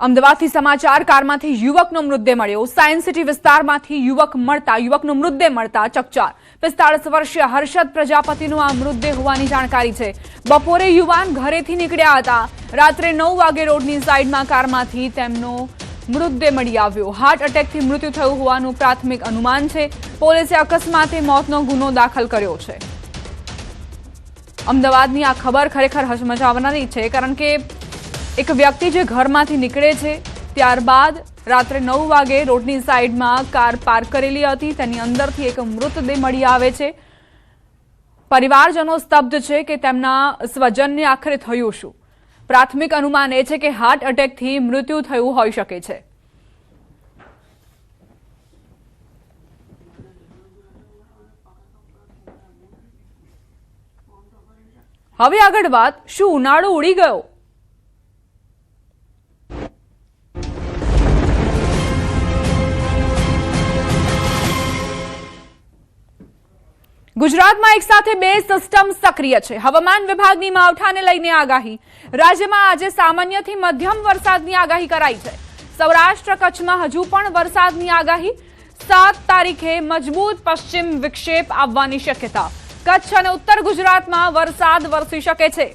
અમદાવાદથી સમાચાર કારમાંથી યુવકનો મૃતદેહ મળ્યો। સાયન્સ સિટી વિસ્તારમાંથી યુવકનો મૃતદેહ મળતા ચકચાર। 45 વર્ષીય હર્ષદ પ્રજાપતિનો આ મૃતદેહ હોવાની જાણકારી છે। બપોરે યુવાન ઘરેથી નીકળ્યા હતા। રાત્રે 9 વાગે રોડની સાઈડમાં કારમાંથી તેમનો મૃતદેહ મળી આવ્યો। હાર્ટ એટેકથી મૃત્યુ થયું હોવાનું પ્રાથમિક અનુમાન છે। પોલીસે અકસ્માતે મોતનો ગુનો દાખલ કર્યો છે। અમદાવાદની આ ખબર ખરેખર હચમચાવનારી છે, કારણ કે એક વ્યક્તિ જે ઘરમાંથી નીકળે છે ત્યારબાદ રાત્રે 9 વાગે રોડની સાઈડમાં કાર પાર્ક કરેલી હતી, તેની અંદરથી એક મૃતદેહ મળી આવે છે। પરિવારજનો સ્તબ્ધ છે કે તેમના સ્વજનને આખરે થયું શું। પ્રાથમિક અનુમાન એ છે કે હાર્ટ એટેકથી મૃત્યુ થયું હોઈ શકે છે। હવે આગળ વાત, શું ઉનાળો ઉડી ગયો? ગુજરાતમાં એક સાથે 2 સિસ્ટમ સક્રિય છે। હવામાન વિભાગની માવઠાને લઈને આગાહી। રાજ્યમાં આજે સામાન્યથી મધ્યમ વરસાદની આગાહી કરાઈ છે। સૌરાષ્ટ્ર કચ્છમાં હજુ પણ વરસાદની આગાહી। 7 તારીખે મજબૂત પશ્ચિમ વિક્ષેપ આવવાની શક્યતા। કચ્છ અને ઉત્તર ગુજરાતમાં વરસાદ વરસી શકે છે।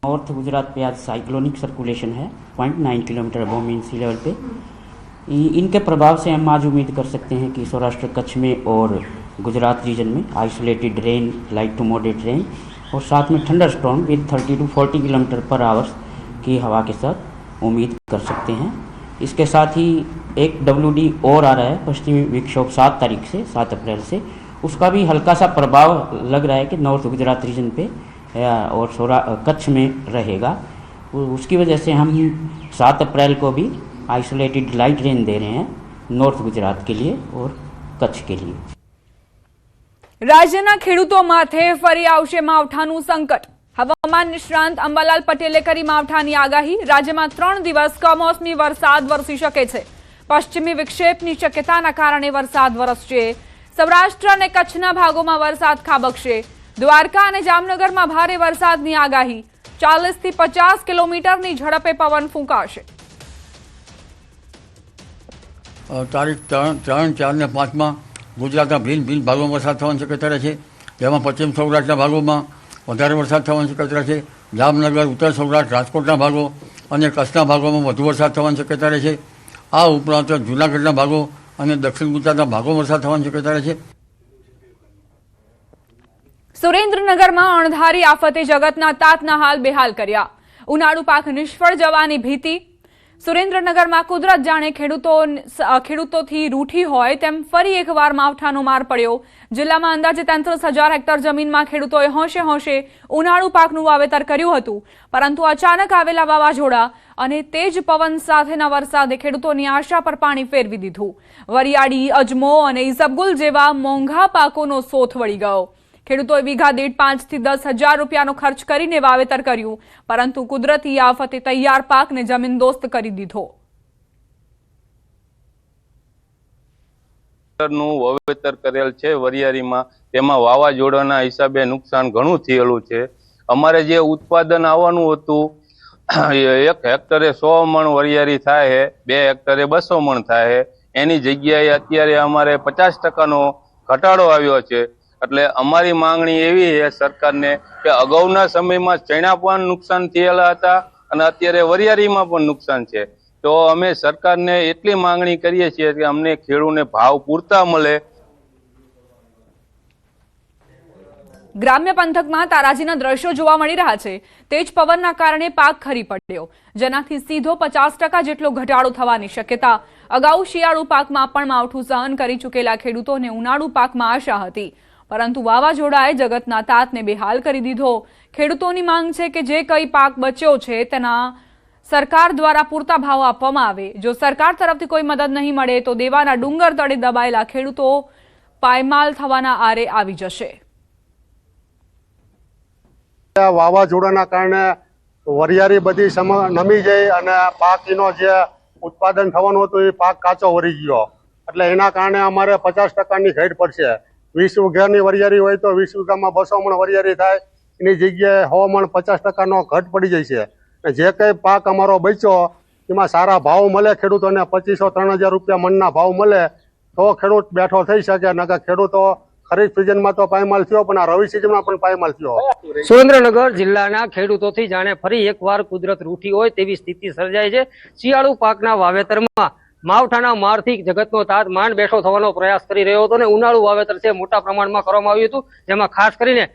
नॉर्थ गुजरात पे आज साइक्लोनिक सर्कुलेशन है 0.9 किलोमीटर अबव मीन सी लेवल पे। इनके प्रभाव से हम आज उम्मीद कर सकते हैं कि सौराष्ट्र कच्छ में और गुजरात रीजन में isolated rain, light to moderate rain और साथ में thunderstorm with 30 to 40 kilometre per hours की हवा के साथ उम्मीद कर सकते हैं। इसके साथ ही एक WD और आ रहा है, पश्चिमी विक्षोभ 7 तारीख से 7 अप्रैल से। उसका भी हल्का सा प्रभाव लग रहा है कि नॉर्थ गुजरात रीजन पे और कच्छ में रहेगा। उसकी वजह से हम 7 अप्रैल को भी आइसोलेटेड लाइट रेन दे रहे हैं नॉर्थ गुजरात के लिए और कच्छ के लिए। રાજ્યના ખેડૂતો માથે ફરી આવશે માવઠાનું સંકટ। હવામાન નિષ્ણાંત અંબાલાલ પટેલે કરી માવઠાની આગાહી। રાજ્યમાં 3 દિવસ કમોસમી વરસાદ વરસી શકે છે। પશ્ચિમી વિક્ષેપની શક્યતાના કારણે વરસાદ વરસશે। સૌરાષ્ટ્ર અને કચ્છના ભાગોમાં વરસાદ ખાબકશે। દ્વારકા અને જામનગરમાં ભારે વરસાદની આગાહી। 40 થી 50 કિલોમીટરની ઝડપે પવન ફૂંકાશે। તારીખ 3, 4 ને 5 ગુજરાતના ભિન્ન ભાગોમાં વરસાદ થવાની શક્યતા રહે છે। તેમાં પશ્ચિમ સૌરાષ્ટ્રના ભાગોમાં વધારે વરસાદ થવાની શક્યતા રહે છે। જામનગર, ઉત્તર સૌરાષ્ટ્ર, રાજકોટના ભાગો અને કચ્છના ભાગોમાં વધુ વરસાદ થવાની શક્યતા રહે છે। આ ઉપરાંત જૂનાગઢના ભાગો અને દક્ષિણ ગુજરાતના ભાગોમાં વરસાદ થવાની શક્યતા રહે છે। સુરેન્દ્રનગરમાં અણધારી આફતે જગતના તાતના હાલ બેહાલ કર્યા। ઉનાળુ પાક નિષ્ફળ જવાની ભીતિ। સુરેન્દ્રનગરમાં કુદરત જાણે ખેડૂતોથી રૂઠી હોય તેમ ફરી એકવાર માવઠાનો માર પડ્યો। જિલ્લામાં અંદાજે 33,000 હેક્ટર જમીનમાં ખેડૂતોએ હોંશે ઉનાળુ પાકનું વાવેતર કર્યું હતું, પરંતુ અચાનક આવેલા વાવાઝોડા અને તેજ પવન સાથેના વરસાદે ખેડૂતોની આશા પર પાણી ફેરવી દીધું। વરિયાળી, અજમો અને ઈસબગુલ જેવા મોંઘા પાકોનો સોથ વળી ગયો। ખેડૂતોએ વીઘા દીઠ 5 થી 10 હજાર રૂપિયાનો ખર્ચ કરીને વાવેતર કર્યું, પરંતુ કુદરતી આફતે તૈયાર પાકને જમીનદોસ્ત કરી દીધો। નું વાવેતર કરેલ છે વરિયાળીમાં, તેમાં વાવાઝોડાના હિસાબે નુકસાન ઘણું થયેલું છે। અમારે જે ઉત્પાદન આવવાનું હતું 1 હેક્ટરે 100 મણ વરિયાળી થાય છે, 2 હેક્ટરે 200 મણ થાય છે। એની જગ્યાએ અત્યારે અમારે 50% ઘટાડો આવ્યો છે। એટલે અમારી માંગણી એવી છે સરકારને કે અગાઉના સમયમાં ચણા પણ નુકસાન થયેલા હતા અને અત્યારે વરિયાળીમાં પણ નુકસાન છે। તો અમે સરકારને એટલી માંગણી કરીએ છીએ કે અમને ખેડૂતને ભાવ પૂરતા મળે। ગ્રામ્ય પંથકમાં તારાજીના દ્રશ્યો જોવા મળી રહ્યા છે। તેજ પવનના કારણે પાક ખરી પડ્યો, જેનાથી સીધો 50% જેટલો ઘટાડો થવાની શક્યતા। અગાઉ શિયાળુ પાકમાં પણ માવઠું સહન કરી ચૂકેલા ખેડૂતોને ઉનાળુ પાકમાં આશા હતી, પરંતુ વાવાઝોડાએ જગતના તાતને બેહાલ કરી દીધો। ખેડૂતોની માંગ છે કે જે કંઈ પાક બચ્યો છે તેના સરકાર દ્વારા પૂરતા ભાવ આપવામાં આવે। જો સરકાર તરફથી કોઈ મદદ નહીં મળે તો દેવાના ડુંગર તળે દબાયેલા ખેડૂતો પાયમાલ થવાના આરે આવી જશે। વાવાઝોડાના કારણે વરિયાળી બધી નમી ગઈ અને પાકનો જે ઉત્પાદન થવાનું હતું એ પાક કાચો વરી ગયો, એટલે એના કારણે અમારે 50%ની ઘટ પડશે। 20 વીઘાની વરિયાળી હોય તો 20 વીઘામાં 200 મણ વરિયાળી થાય, એની જગ્યાએ 100 મણ 50%નો ઘટ પડી જાય છે। ને જે કંઈ પાક અમારો બચ્યો એમાં સારા ભાવ મળે ખેડૂતોને 2500-3000 રૂપિયા મણના ભાવ મળે તો ખેડૂત બેઠો થઈ શકે, નકર ખેડૂતો ખરીફ સિઝનમાં તો પાયમાલ થયો પણ આ રવિ સિઝનમાં પણ પાયમાલ થયો। સુરેન્દ્રનગર જિલ્લાના ખેડૂતોથી જાણે ફરી એકવાર કુદરત રૂઠી હોય તેવી સ્થિતિ સર્જાઈ છે। શિયાળુ પાકના વાવેતરમાં માવઠાના મારથી જગતનો તાત માંડ બેઠો થવાનો પ્રયાસ કરી રહ્યો હતો ને ઉનાળુ વાવેતર છે મોટા પ્રમાણમાં કરવામાં આવ્યું હતું, જેમાં ખાસ કરીને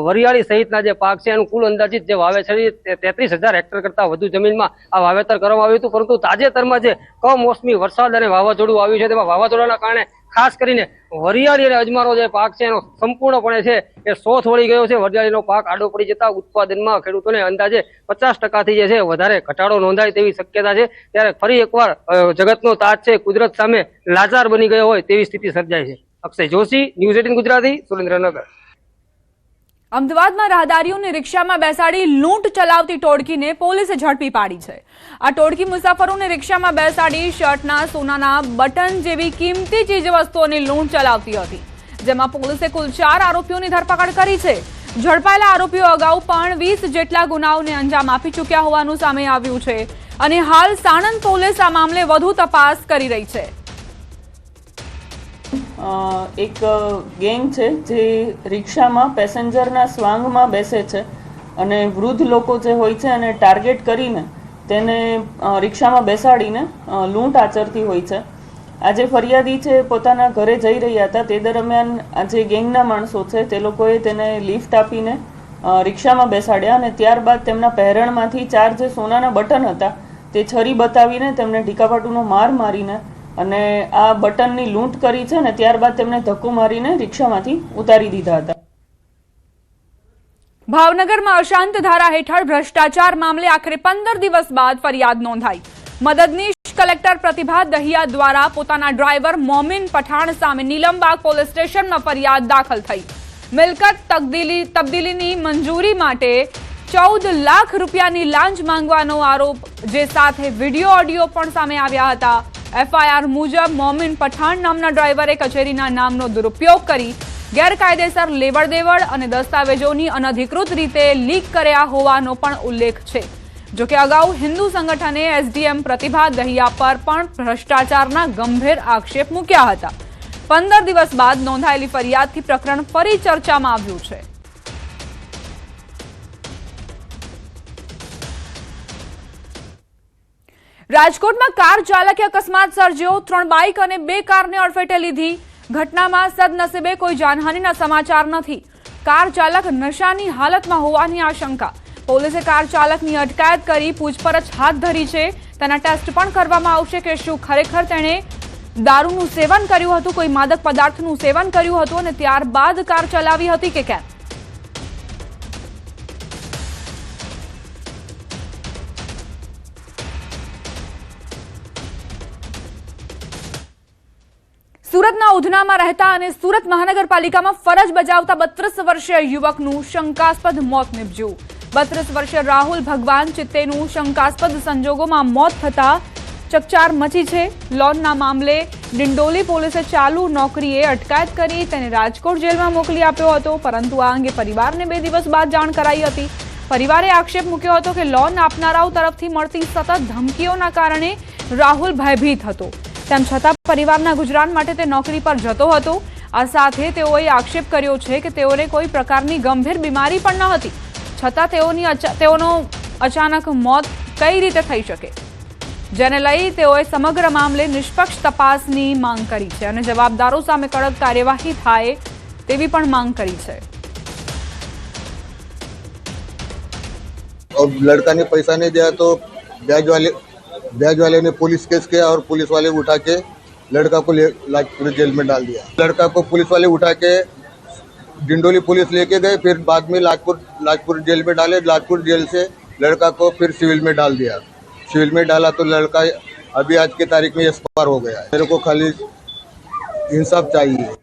વરિયાળી સહિતના જે પાક છે એનું કુલ અંદાજિત જે વાવેતર છે 33,000 હેક્ટર કરતા વધુ જમીનમાં આ વાવેતર કરવામાં આવ્યું હતું। પરંતુ તાજેતરમાં જે કમોસમી વરસાદ અને વાવાઝોડું આવ્યું છે તેમાં વાવાઝોડાના કારણે ખાસ કરીને વરિયાળી અને અજમાનો જે પાક છે એનો સંપૂર્ણપણે છે એ શોથ વળી ગયો છે। વરિયાળીનો પાક આડો પડી જતા ઉત્પાદનમાં ખેડૂતોને અંદાજે 50%થી જે છે વધારે ઘટાડો નોંધાય તેવી શક્યતા છે। ત્યારે ફરી એકવાર જગતનો તાત છે કુદરત સામે લાચાર બની ગયો હોય તેવી સ્થિતિ સર્જાય છે। અક્ષય જોશી, ન્યૂઝ 18 ગુજરાતી, સુરેન્દ્રનગર। અમદાવાદમાં રાહદારીઓને રિક્ષામાં બેસાડી લૂંટ ચલાવતી ટોળકીને પોલીસે ઝડપી પાડી છે। આ ટોળકી મુસાફરોને રિક્ષામાં બેસાડી શર્ટના સોનાના બટન જેવી કિંમતી ચીજવસ્તુઓની લૂંટ ચલાવતી હતી, જેમાં પોલીસે કુલ 4 આરોપીઓની ધરપકડ કરી છે। ઝડપાયેલા આરોપીઓ અગાઉ પણ 20 જેટલા ગુનાઓને અંજામ આપી ચૂક્યા હોવાનું સામે આવ્યું છે અને હાલ સાણંદ પોલીસ આ મામલે વધુ તપાસ કરી રહી છે। એક ગેંગ છે જે રિક્ષામાં પેસેન્જરના સ્વાંગમાં બેસે છે અને વૃદ્ધ લોકો જે હોય છે અને ટાર્ગેટ કરીને તેને રિક્ષામાં બેસાડીને લૂંટ આચરતી હોય છે। આજે ફરિયાદી છે પોતાના ઘરે જઈ રહ્યા હતા તે દરમિયાન આ જે ગેંગના માણસો છે તે લોકોએ તેને લિફ્ટ આપીને રિક્ષામાં બેસાડ્યા અને ત્યારબાદ તેમના પહેરણમાંથી 4 જે સોનાના બટન હતા તે છરી બતાવીને તેમને ઢીકાપાટુનો માર મારીને અને આ બટનની લૂંટ કરી છે અને ત્યારબાદ તેમને ધક્કો મારીને રિક્ષામાંથી ઉતારી દીધા હતા। ભાવનગરમાં અશાંત ધારા હેઠળ ભ્રષ્ટાચાર મામલે આખરે 15 દિવસ બાદ ફરિયાદ નોંધાઈ। મદદનીશ કલેક્ટર પ્રતિભા દહિયા દ્વારા પોતાના ડ્રાઈવર મોમિન પઠાણ સામે નીલમબાગ પોલીસ સ્ટેશનમાં ફરિયાદ દાખલ થઈ। મિલકત તબદીલીની મંજૂરી માટે 14 લાખ રૂપિયાની લાંચ માંગવાનો આરોપ, જે સાથે વિડીયો ઓડિયો પણ સામે આવ્યા હતા। એફઆઈઆર મુજબ મોમિન પઠાણ નામના ડ્રાઈવરે કચેરીના નામનો દુરુપયોગ કરી ગેરકાયદેસર લેવડ દેવડ અને દસ્તાવેજોની અનધિકૃત રીતે લીક કર્યા હોવાનો પણ ઉલ્લેખ છે। જોકે અગાઉ હિન્દુ સંગઠને એસડીએમ પ્રતિભા દહિયા પર પણ ભ્રષ્ટાચારના ગંભીર આક્ષેપ મૂક્યા હતા। 15 દિવસ બાદ નોંધાયેલી ફરિયાદથી પ્રકરણ ફરી ચર્ચામાં આવ્યું છે। રાજકોટમાં કાર ચાલકે અકસ્માત સર્જ્યો, 3 બાઇક અને 2 કારને અડફેટે લીધી। ઘટનામાં સદનસીબે કોઈ જાનહાનિના સમાચાર નથી। કાર ચાલક નશાની હાલતમાં હોવાની આશંકા। પોલીસે કાર ચાલકની અટકાયત કરી પૂછપરછ હાથ ધરી છે। તેના ટેસ્ટ પણ કરવામાં આવશે કે શું ખરેખર તેણે દારૂનું સેવન કર્યું હતું, કોઈ માદક પદાર્થનું સેવન કર્યું હતું અને ત્યારબાદ કાર ચલાવી હતી કે કેમ। સુરતના ઉધનામાં રહેતા અને સુરત મહાનગરપાલિકામાં ફરજ બજાવતા 32 વર્ષીય યુવકનું શંકાસ્પદ મોત નીપજ્યું। 32 વર્ષીય રાહુલ ભગવાન ચિત્તેનું શંકાસ્પદ સંજોગોમાં મોત થતા ચકચાર મચી છે। લોનના મામલે ડિંડોલી પોલીસે ચાલુ નોકરીએ અટકાયત કરી તેને રાજકોટ જેલમાં મોકલી આપ્યો હતો, પરંતુ આ અંગે પરિવારને 2 દિવસ બાદ જાણ કરાઈ હતી। પરિવારે આક્ષેપ મૂક્યો હતો કે લોન આપનારાઓ તરફથી મળતી સતત ધમકીઓના કારણે રાહુલ ભયભીત હતો। તેમ છતાં પરિવારના ગુજરાન માટે તે નોકરી પર જતો હતો। આ સાથે તેઓએ આક્ષેપ કર્યો છે કે તેઓને કોઈ પ્રકારની ગંભીર બીમારી પણ ન હતી, છતાં તેઓનો અચાનક મોત કઈ રીતે થઈ શકે, જેને લઈ તેઓએ સમગ્ર મામલે નિષ્પક્ષ તપાસની માંગ કરી છે અને જવાબદારો સામે કડક કાર્યવાહી થાય તેવી પણ માંગ કરી છે। और लड़का ने पैसा नहीं दिया तो ब्याज वाले ने पुलिस केस किया और पुलिस वाले उठा के लड़का को लाजपुर जेल में डाल दिया। लड़का को पुलिस वाले उठा के डिंडोली पुलिस लेके गए, फिर बाद में लाजपुर जेल में डाले। लाजपुर जेल से लड़का को फिर सिविल में डाल दिया। सिविल में डाला तो लड़का अभी आज की तारीख में एक्सपायर हो गया है। मेरे को खाली इंसाफ चाहिए।